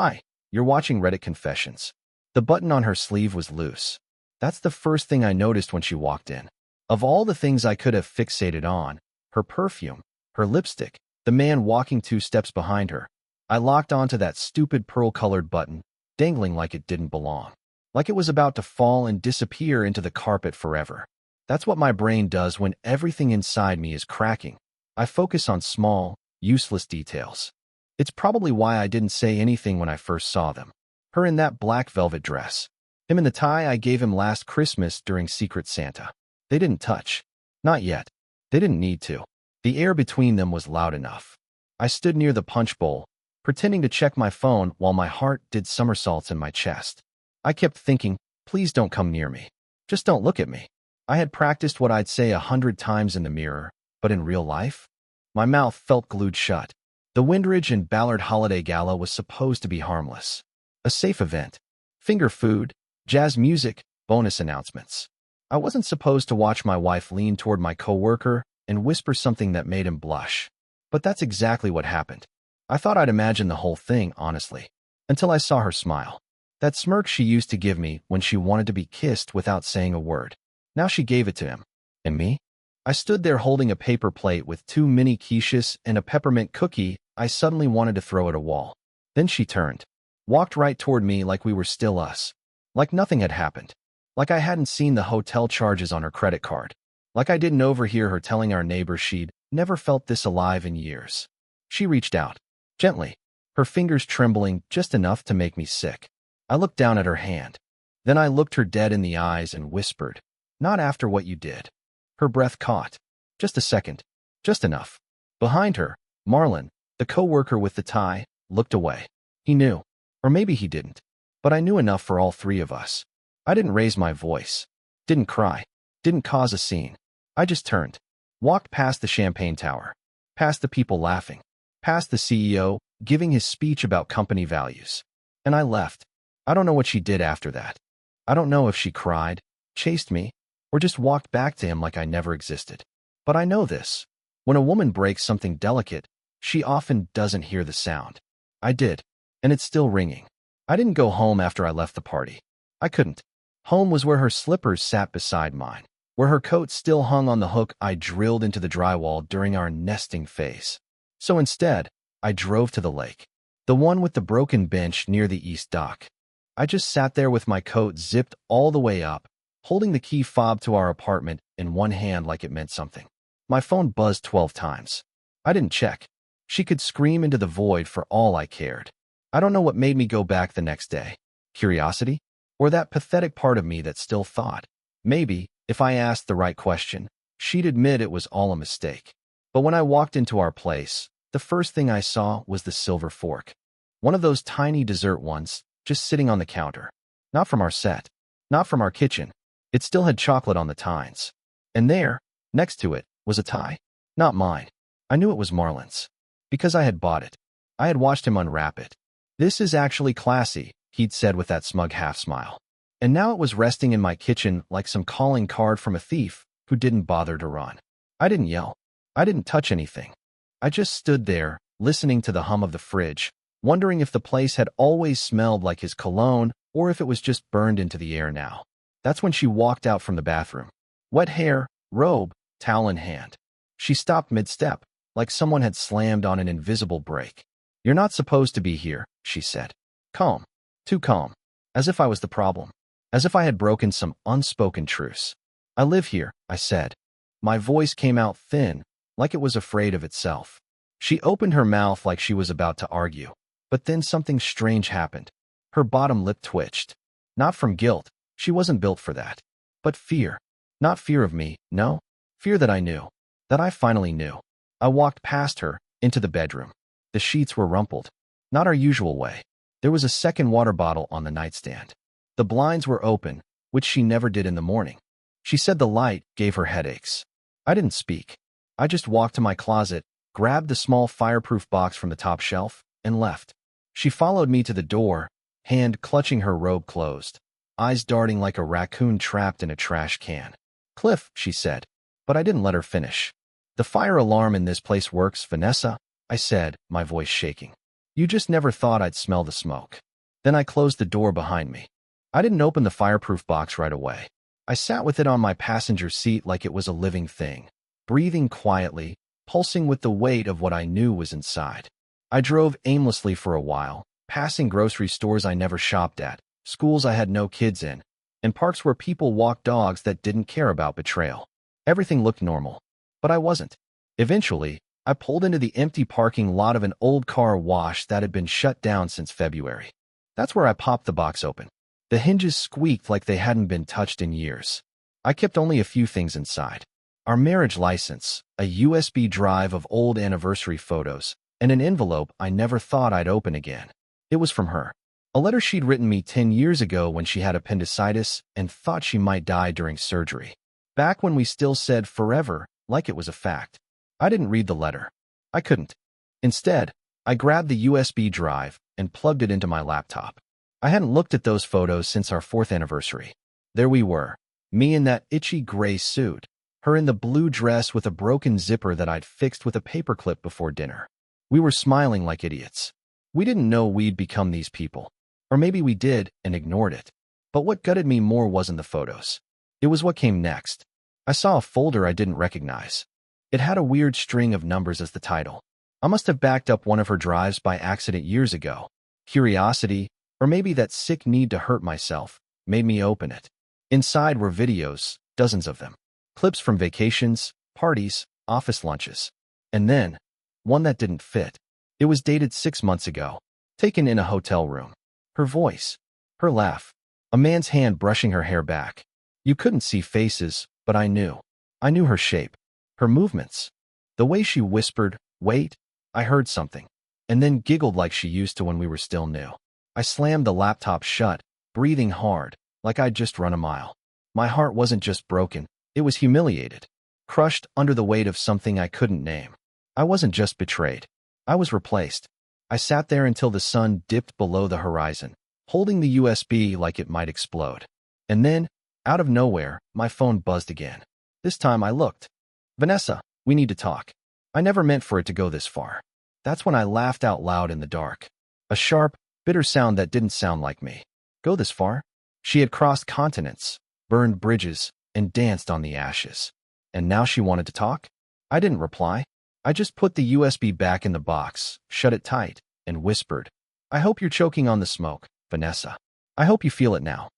Hi, you're watching Reddit Confessions. The button on her sleeve was loose. That's the first thing I noticed when she walked in. Of all the things I could have fixated on, her perfume, her lipstick, the man walking 2 steps behind her, I locked onto that stupid pearl-colored button, dangling like it didn't belong. Like it was about to fall and disappear into the carpet forever. That's what my brain does when everything inside me is cracking. I focus on small, useless details. It's probably why I didn't say anything when I first saw them. Her in that black velvet dress. Him in the tie I gave him last Christmas during Secret Santa. They didn't touch. Not yet. They didn't need to. The air between them was loud enough. I stood near the punch bowl, pretending to check my phone while my heart did somersaults in my chest. I kept thinking, please don't come near me. Just don't look at me. I had practiced what I'd say 100 times in the mirror, but in real life? My mouth felt glued shut. The Windridge and Ballard Holiday Gala was supposed to be harmless. A safe event. Finger food, jazz music, bonus announcements. I wasn't supposed to watch my wife lean toward my coworker and whisper something that made him blush. But that's exactly what happened. I thought I'd imagined the whole thing, honestly, until I saw her smile. That smirk she used to give me when she wanted to be kissed without saying a word. Now she gave it to him. And me? I stood there holding a paper plate with 2 mini quiches and a peppermint cookie. I suddenly wanted to throw at a wall. Then she turned. Walked right toward me like we were still us. Like nothing had happened. Like I hadn't seen the hotel charges on her credit card. Like I didn't overhear her telling our neighbors she'd never felt this alive in years. She reached out. Gently. Her fingers trembling just enough to make me sick. I looked down at her hand. Then I looked her dead in the eyes and whispered, "Not after what you did." Her breath caught. Just a second. Just enough. Behind her, Marlon, the coworker with the tie, looked away. He knew. Or maybe he didn't. But I knew enough for all 3 of us. I didn't raise my voice. Didn't cry. Didn't cause a scene. I just turned. Walked past the champagne tower. Past the people laughing. Past the CEO, giving his speech about company values. And I left. I don't know what she did after that. I don't know if she cried, chased me, or just walked back to him like I never existed. But I know this. When a woman breaks something delicate, she often doesn't hear the sound. I did. And it's still ringing. I didn't go home after I left the party. I couldn't. Home was where her slippers sat beside mine, where her coat still hung on the hook I drilled into the drywall during our nesting phase. So instead, I drove to the lake, the one with the broken bench near the east dock. I just sat there with my coat zipped all the way up, holding the key fob to our apartment in one hand like it meant something. My phone buzzed 12 times. I didn't check. She could scream into the void for all I cared. I don't know what made me go back the next day. Curiosity? Or that pathetic part of me that still thought, maybe, if I asked the right question, she'd admit it was all a mistake. But when I walked into our place, the first thing I saw was the silver fork. One of those tiny dessert ones, just sitting on the counter. Not from our set. Not from our kitchen. It still had chocolate on the tines. And there, next to it, was a tie. Not mine. I knew it was Marlon's. Because I had bought it. I had watched him unwrap it. "This is actually classy," he'd said with that smug half-smile. And now it was resting in my kitchen like some calling card from a thief who didn't bother to run. I didn't yell. I didn't touch anything. I just stood there, listening to the hum of the fridge, wondering if the place had always smelled like his cologne or if it was just burned into the air now. That's when she walked out from the bathroom. Wet hair, robe, towel in hand. She stopped mid-step, like someone had slammed on an invisible brake. "You're not supposed to be here," she said. Calm. Too calm. As if I was the problem. As if I had broken some unspoken truce. "I live here," I said. My voice came out thin, like it was afraid of itself. She opened her mouth like she was about to argue. But then something strange happened. Her bottom lip twitched. Not from guilt. She wasn't built for that. But fear. Not fear of me, no. Fear that I knew. That I finally knew. I walked past her, into the bedroom. The sheets were rumpled. Not our usual way. There was a second water bottle on the nightstand. The blinds were open, which she never did in the morning. She said the light gave her headaches. I didn't speak. I just walked to my closet, grabbed the small fireproof box from the top shelf, and left. She followed me to the door, hand clutching her robe closed, eyes darting like a raccoon trapped in a trash can. "Cliff," she said, but I didn't let her finish. "The fire alarm in this place works, Vanessa," I said, my voice shaking. You just never thought I'd smell the smoke. Then I closed the door behind me. I didn't open the fireproof box right away. I sat with it on my passenger seat like it was a living thing, breathing quietly, pulsing with the weight of what I knew was inside. I drove aimlessly for a while, passing grocery stores I never shopped at, schools I had no kids in, and parks where people walked dogs that didn't care about betrayal. Everything looked normal, but I wasn't. Eventually, I pulled into the empty parking lot of an old car wash that had been shut down since February. That's where I popped the box open. The hinges squeaked like they hadn't been touched in years. I kept only a few things inside. Our marriage license, a USB drive of old anniversary photos, and an envelope I never thought I'd open again. It was from her. A letter she'd written me 10 years ago when she had appendicitis and thought she might die during surgery. Back when we still said forever, like it was a fact. I didn't read the letter. I couldn't. Instead, I grabbed the USB drive and plugged it into my laptop. I hadn't looked at those photos since our 4th anniversary. There we were, me in that itchy gray suit, her in the blue dress with a broken zipper that I'd fixed with a paperclip before dinner. We were smiling like idiots. We didn't know we'd become these people. Or maybe we did and ignored it. But what gutted me more wasn't the photos. It was what came next. I saw a folder I didn't recognize. It had a weird string of numbers as the title. I must have backed up one of her drives by accident years ago. Curiosity, or maybe that sick need to hurt myself, made me open it. Inside were videos, dozens of them. Clips from vacations, parties, office lunches. And then, one that didn't fit. It was dated 6 months ago, taken in a hotel room. Her voice, her laugh, a man's hand brushing her hair back. You couldn't see faces, but I knew. I knew her shape, her movements. The way she whispered, "Wait," I heard something, and then giggled like she used to when we were still new. I slammed the laptop shut, breathing hard, like I'd just run a mile. My heart wasn't just broken, it was humiliated, crushed under the weight of something I couldn't name. I wasn't just betrayed. I was replaced. I sat there until the sun dipped below the horizon, holding the USB like it might explode. And then, out of nowhere, my phone buzzed again. This time I looked. "Vanessa, we need to talk." I never meant for it to go this far. That's when I laughed out loud in the dark. A sharp, bitter sound that didn't sound like me. Go this far? She had crossed continents, burned bridges, and danced on the ashes. And now she wanted to talk? I didn't reply. I just put the USB back in the box, shut it tight, and whispered, "I hope you're choking on the smoke, Vanessa. I hope you feel it now."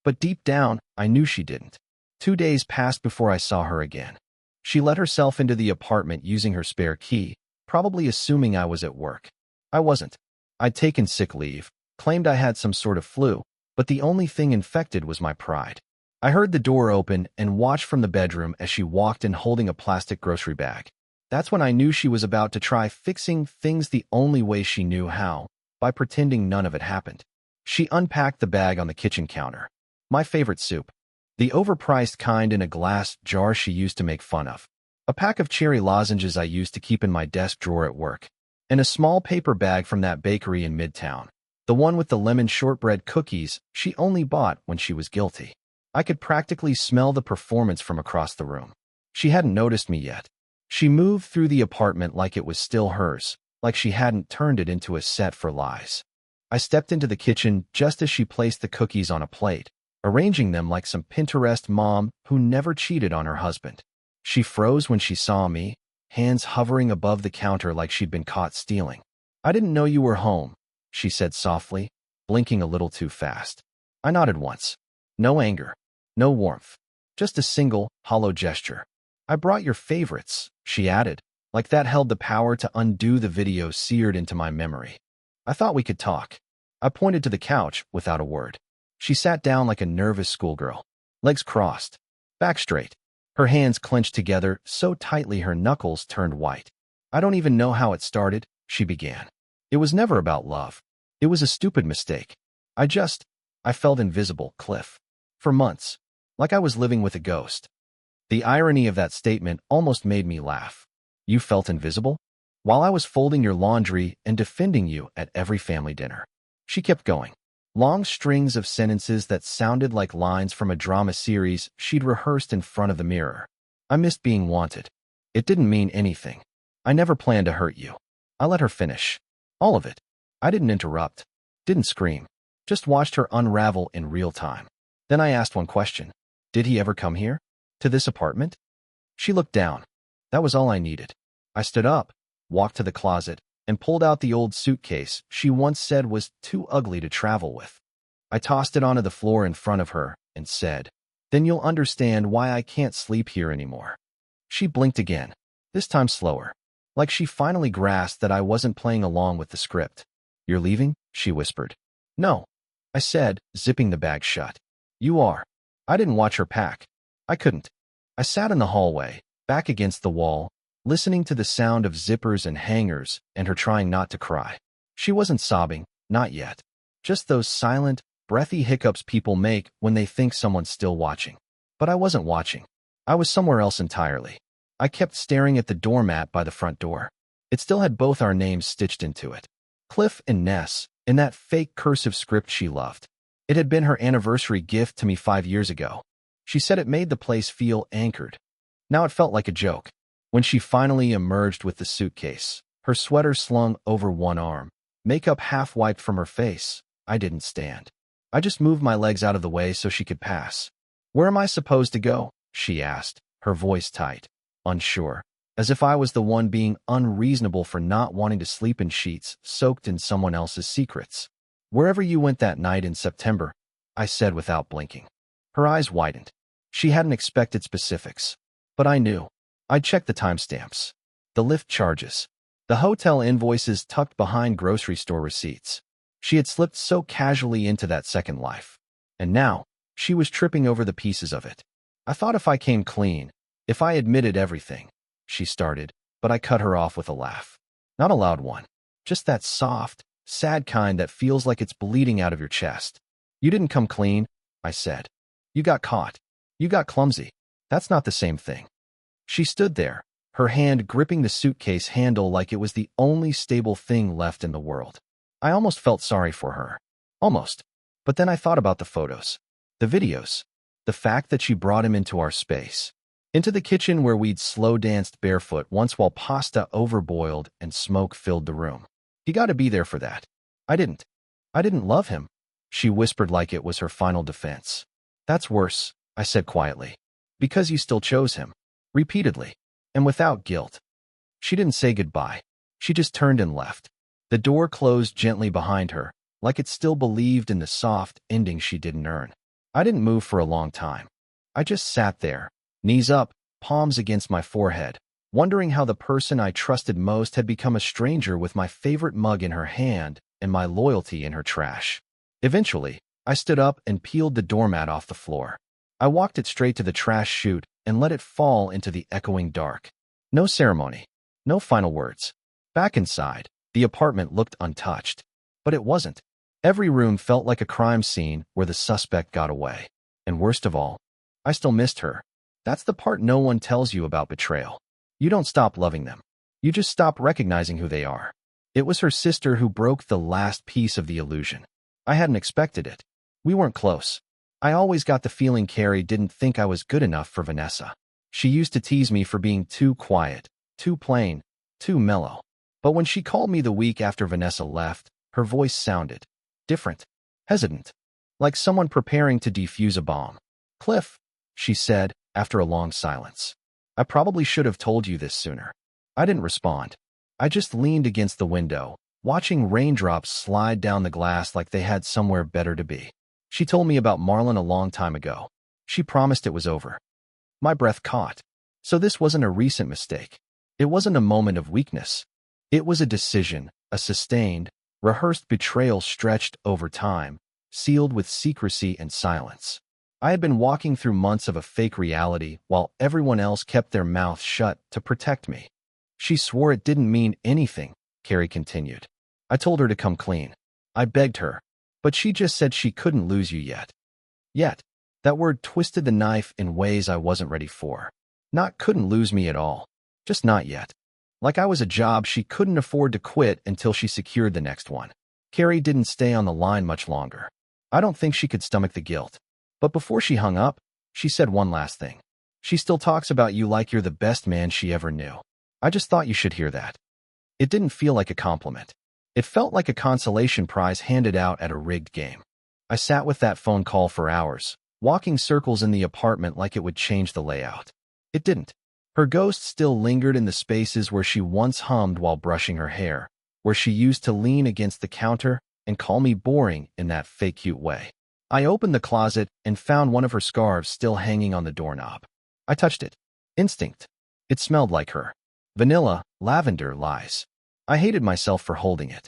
But deep down, I knew she didn't. 2 days passed before I saw her again. She let herself into the apartment using her spare key, probably assuming I was at work. I wasn't. I'd taken sick leave, claimed I had some sort of flu, but the only thing infected was my pride. I heard the door open and watched from the bedroom as she walked in holding a plastic grocery bag. That's when I knew she was about to try fixing things the only way she knew how, by pretending none of it happened. She unpacked the bag on the kitchen counter. My favorite soup. The overpriced kind in a glass jar she used to make fun of. A pack of cherry lozenges I used to keep in my desk drawer at work. And a small paper bag from that bakery in Midtown. The one with the lemon shortbread cookies she only bought when she was guilty. I could practically smell the performance from across the room. She hadn't noticed me yet. She moved through the apartment like it was still hers, like she hadn't turned it into a set for lies. I stepped into the kitchen just as she placed the cookies on a plate, arranging them like some Pinterest mom who never cheated on her husband. She froze when she saw me, hands hovering above the counter like she'd been caught stealing. "I didn't know you were home," she said softly, blinking a little too fast. I nodded once. No anger, no warmth, just a single, hollow gesture. "I brought your favorites," she added, like that held the power to undo the video seared into my memory. "I thought we could talk." I pointed to the couch without a word. She sat down like a nervous schoolgirl, legs crossed, back straight, her hands clenched together so tightly her knuckles turned white. "I don't even know how it started," she began. "It was never about love. It was a stupid mistake. I felt invisible, Cliff. For months, like I was living with a ghost." The irony of that statement almost made me laugh. "You felt invisible? While I was folding your laundry and defending you at every family dinner." She kept going. Long strings of sentences that sounded like lines from a drama series she'd rehearsed in front of the mirror. "I missed being wanted. It didn't mean anything. I never planned to hurt you." I let her finish. "All of it. I didn't interrupt, didn't scream, just watched her unravel in real time. Then I asked one question. Did he ever come here? To this apartment? She looked down. That was all I needed. I stood up, walked to the closet, and pulled out the old suitcase she once said was too ugly to travel with. I tossed it onto the floor in front of her and said, "Then you'll understand why I can't sleep here anymore." She blinked again, this time slower, like she finally grasped that I wasn't playing along with the script. "You're leaving?" she whispered. "No," I said, zipping the bag shut. "You are." I didn't watch her pack. I couldn't. I sat in the hallway, back against the wall, listening to the sound of zippers and hangers and her trying not to cry. She wasn't sobbing, not yet. Just those silent, breathy hiccups people make when they think someone's still watching. But I wasn't watching. I was somewhere else entirely. I kept staring at the doormat by the front door. It still had both our names stitched into it. Cliff and Ness, in that fake cursive script she loved. It had been her anniversary gift to me 5 years ago. She said it made the place feel anchored. Now it felt like a joke. When she finally emerged with the suitcase, her sweater slung over one arm, makeup half wiped from her face, I didn't stand. I just moved my legs out of the way so she could pass. "Where am I supposed to go?" she asked, her voice tight, unsure, as if I was the one being unreasonable for not wanting to sleep in sheets soaked in someone else's secrets. "Wherever you went that night in September," I said without blinking. Her eyes widened. She hadn't expected specifics, but I knew. I checked the timestamps, the lift charges, the hotel invoices tucked behind grocery store receipts. She had slipped so casually into that second life. And now, she was tripping over the pieces of it. "I thought if I came clean, if I admitted everything," she started, but I cut her off with a laugh. Not a loud one, just that soft, sad kind that feels like it's bleeding out of your chest. "You didn't come clean," I said. "You got caught. You got clumsy. That's not the same thing." She stood there, her hand gripping the suitcase handle like it was the only stable thing left in the world. I almost felt sorry for her. Almost. But then I thought about the photos, the videos, the fact that she brought him into our space, into the kitchen where we'd slow danced barefoot once while pasta overboiled and smoke filled the room. He got to be there for that. I didn't. I didn't love him, she whispered like it was her final defense. "That's worse," I said quietly. "Because you still chose him." Repeatedly, and without guilt. She didn't say goodbye. She just turned and left. The door closed gently behind her, like it still believed in the soft ending she didn't earn. I didn't move for a long time. I just sat there, knees up, palms against my forehead, wondering how the person I trusted most had become a stranger with my favorite mug in her hand and my loyalty in her trash. Eventually, I stood up and peeled the doormat off the floor. I walked it straight to the trash chute and let it fall into the echoing dark. No ceremony, no final words. Back inside, the apartment looked untouched. But it wasn't. Every room felt like a crime scene where the suspect got away. And worst of all, I still missed her. That's the part no one tells you about betrayal. You don't stop loving them. You just stop recognizing who they are. It was her sister who broke the last piece of the illusion. I hadn't expected it. We weren't close. I always got the feeling Carrie didn't think I was good enough for Vanessa. She used to tease me for being too quiet, too plain, too mellow. But when she called me the week after Vanessa left, her voice sounded different, hesitant, like someone preparing to defuse a bomb. "Cliff," she said after a long silence. "I probably should have told you this sooner." I didn't respond. I just leaned against the window, watching raindrops slide down the glass like they had somewhere better to be. She told me about Marlon a long time ago. She promised it was over. My breath caught. So this wasn't a recent mistake. It wasn't a moment of weakness. It was a decision, a sustained, rehearsed betrayal stretched over time, sealed with secrecy and silence. I had been walking through months of a fake reality while everyone else kept their mouths shut to protect me. She swore it didn't mean anything, Carrie continued. I told her to come clean. I begged her. But she just said she couldn't lose you yet. Yet, that word twisted the knife in ways I wasn't ready for. Not couldn't lose me at all. Just not yet. Like I was a job she couldn't afford to quit until she secured the next one. Carrie didn't stay on the line much longer. I don't think she could stomach the guilt. But before she hung up, she said one last thing. "She still talks about you like you're the best man she ever knew." I just thought you should hear that. It didn't feel like a compliment. It felt like a consolation prize handed out at a rigged game. I sat with that phone call for hours, walking circles in the apartment like it would change the layout. It didn't. Her ghost still lingered in the spaces where she once hummed while brushing her hair, where she used to lean against the counter and call me boring in that fake cute way. I opened the closet and found one of her scarves still hanging on the doorknob. I touched it. Instinct. It smelled like her. Vanilla, lavender, lies. I hated myself for holding it.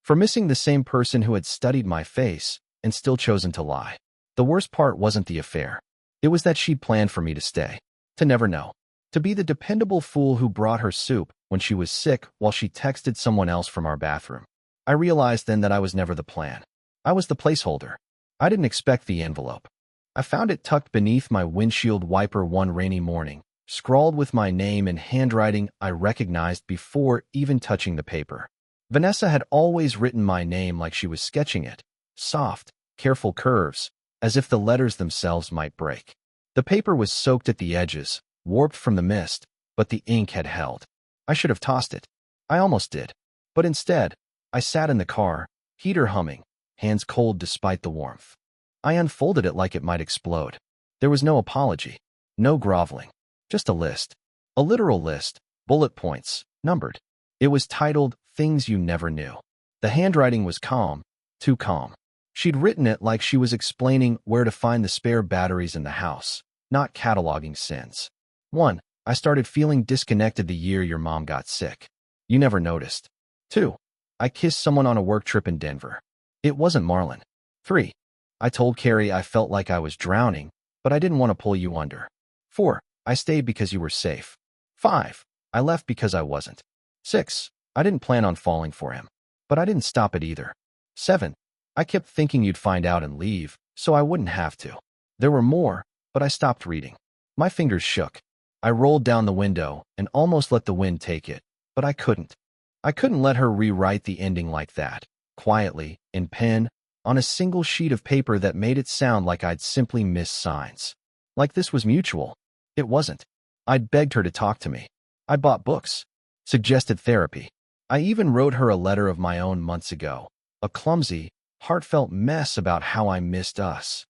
For missing the same person who had studied my face and still chosen to lie. The worst part wasn't the affair. It was that she'd planned for me to stay. To never know. To be the dependable fool who brought her soup when she was sick while she texted someone else from our bathroom. I realized then that I was never the plan. I was the placeholder. I didn't expect the envelope. I found it tucked beneath my windshield wiper one rainy morning, scrawled with my name in handwriting I recognized before even touching the paper. Vanessa had always written my name like she was sketching it. Soft, careful curves, as if the letters themselves might break. The paper was soaked at the edges, warped from the mist, but the ink had held. I should have tossed it. I almost did. But instead, I sat in the car, heater humming, hands cold despite the warmth. I unfolded it like it might explode. There was no apology, no groveling, just a list. A literal list, bullet points, numbered. It was titled, Things You Never Knew. The handwriting was calm, too calm. She'd written it like she was explaining where to find the spare batteries in the house, not cataloging sins. 1. I started feeling disconnected the year your mom got sick. You never noticed. 2. I kissed someone on a work trip in Denver. It wasn't Marlon. 3. I told Carrie I felt like I was drowning, but I didn't want to pull you under. 4. I stayed because you were safe. 5. I left because I wasn't. 6. I didn't plan on falling for him, but I didn't stop it either. 7. I kept thinking you'd find out and leave, so I wouldn't have to. There were more, but I stopped reading. My fingers shook. I rolled down the window and almost let the wind take it, but I couldn't. I couldn't let her rewrite the ending like that, quietly, in pen, on a single sheet of paper that made it sound like I'd simply missed signs. Like this was mutual. It wasn't. I'd begged her to talk to me. I bought books, suggested therapy. I even wrote her a letter of my own months ago, a clumsy, heartfelt mess about how I missed us.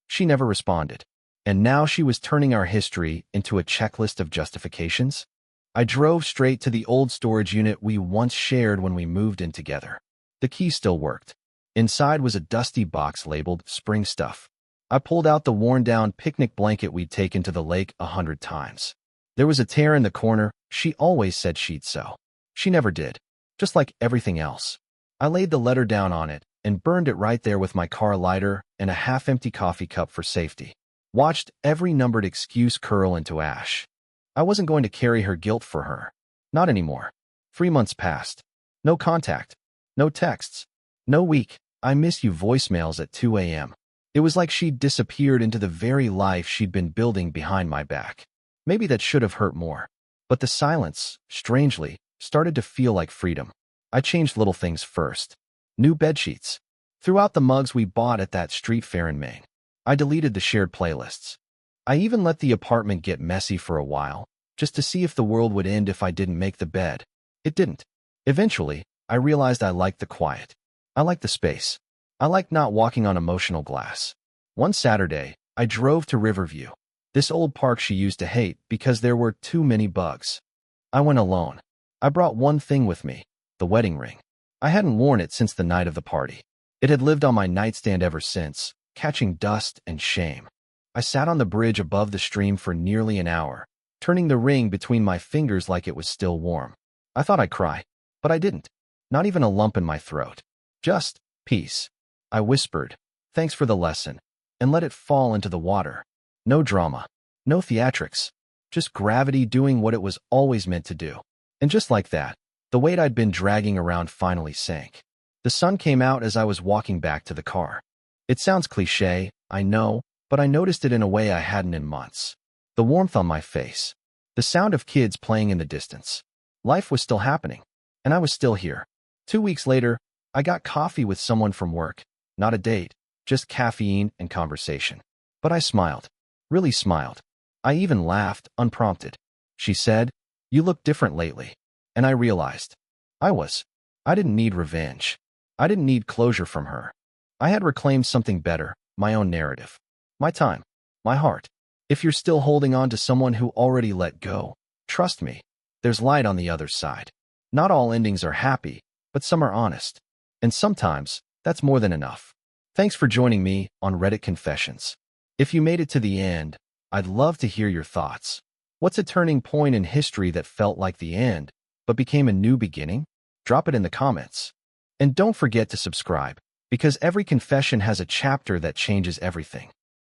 She never responded. And now she was turning our history into a checklist of justifications? I drove straight to the old storage unit we once shared when we moved in together. The key still worked. Inside was a dusty box labeled spring stuff. I pulled out the worn-down picnic blanket we'd taken to the lake 100 times. There was a tear in the corner. She always said she'd sew. She never did. Just like everything else. I laid the letter down on it and burned it right there with my car lighter and a half-empty coffee cup for safety. Watched every numbered excuse curl into ash. I wasn't going to carry her guilt for her. Not anymore. 3 months passed. No contact. No texts. No week. I miss you voicemails at 2 a.m. It was like she'd disappeared into the very life she'd been building behind my back. Maybe that should have hurt more. But the silence, strangely, started to feel like freedom. I changed little things first. New bedsheets. Threw out the mugs we bought at that street fair in Maine. I deleted the shared playlists. I even let the apartment get messy for a while, just to see if the world would end if I didn't make the bed. It didn't. Eventually, I realized I liked the quiet. I liked the space. I liked not walking on emotional glass. One Saturday, I drove to Riverview, this old park she used to hate because there were too many bugs. I went alone. I brought one thing with me, the wedding ring. I hadn't worn it since the night of the party. It had lived on my nightstand ever since, catching dust and shame. I sat on the bridge above the stream for nearly an hour, turning the ring between my fingers like it was still warm. I thought I'd cry, but I didn't. Not even a lump in my throat. Just peace. I whispered, thanks for the lesson, and let it fall into the water. No drama. No theatrics. Just gravity doing what it was always meant to do. And just like that, the weight I'd been dragging around finally sank. The sun came out as I was walking back to the car. It sounds cliché, I know, but I noticed it in a way I hadn't in months. The warmth on my face. The sound of kids playing in the distance. Life was still happening, and I was still here. 2 weeks later, I got coffee with someone from work. Not a date, just caffeine and conversation. But I smiled. Really smiled. I even laughed, unprompted. She said, "You look different lately." And I realized. I was. I didn't need revenge. I didn't need closure from her. I had reclaimed something better, my own narrative. My time. My heart. If you're still holding on to someone who already let go, trust me, there's light on the other side. Not all endings are happy, but some are honest. And sometimes, that's more than enough. Thanks for joining me on Reddit Confessions. If you made it to the end, I'd love to hear your thoughts. What's a turning point in history that felt like the end, but became a new beginning? Drop it in the comments. And don't forget to subscribe, because every confession has a chapter that changes everything.